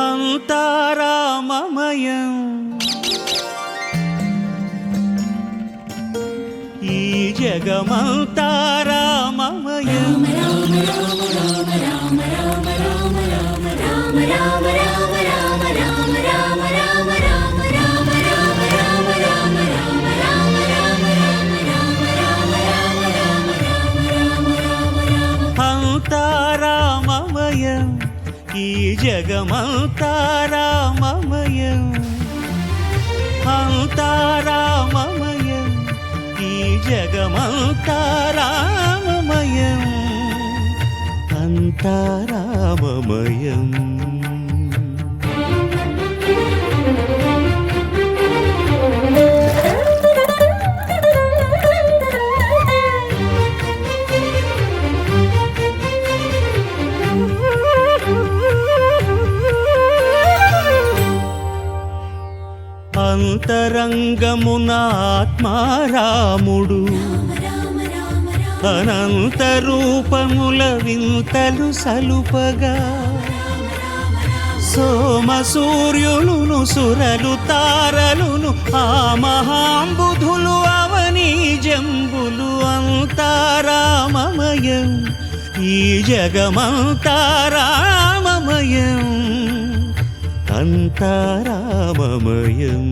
అంతా రామమయం ఈ జగమంతా రామమయం అంతా రామమయం ఈ జగమంతా రామమయం అంతా రామమయం ఈ జగమంతా రామమయం అంతా రామమయం అంతరంగమున ఆత్మారాముడు అనంత రూపముల వింతలు సలుపగా సోమ సూర్యులును సురలు తారలును ఆ మహాంబుధులు అవనీ జంబులు అంతా రామమయం ఈ జగమంతా రామమయం అంతా రామమయం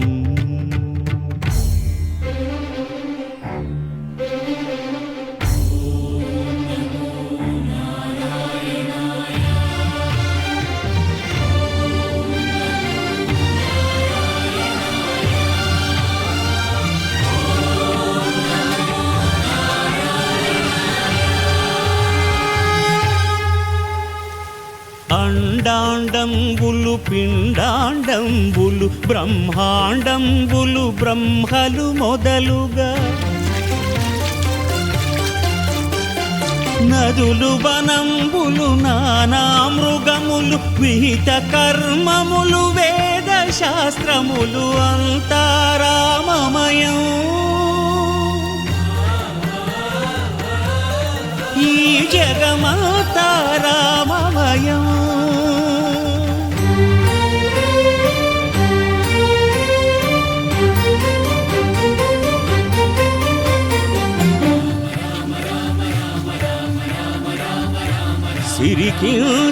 అండాండంబులు పిండాండంబులు బ్రహ్మాండంబులు బ్రహ్మలు మొదలుగా నదులు వనంబులు నానా మృగములు విహిత కర్మములు వేద శాస్త్రములు అంతా రామమయం ఈ జగమంతా రామమయం సిరికి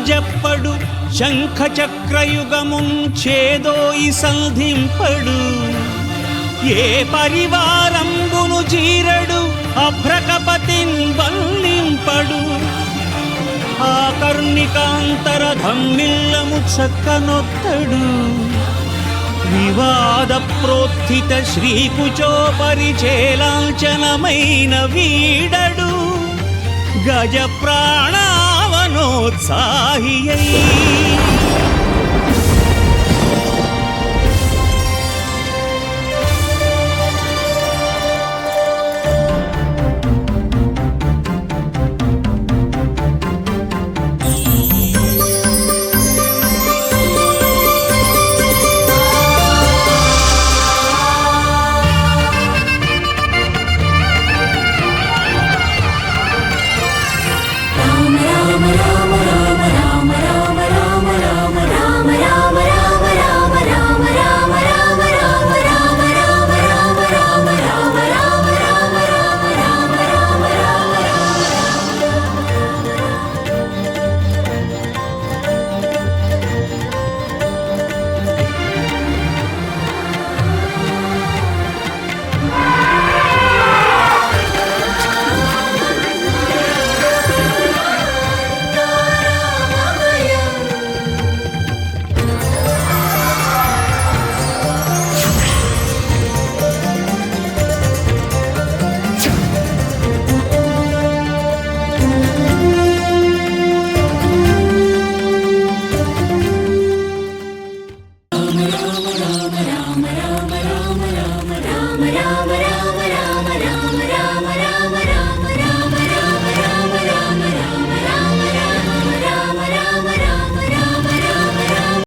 జప్పడు శంఖ చక్రయుగముంచేదోయి సంధింపడు ఏ పరివారంబును జీరడు అభ్రకపతిన్ వల్లింపడు ఆ కర్ణికాంతర ధమ్మిల్లము చక్కనొత్తడు వివాద ప్రోత్థిత శ్రీకుచోపరిచేలాంఛనమైన వీడడు గజ ప్రాణావనోత్సాహియై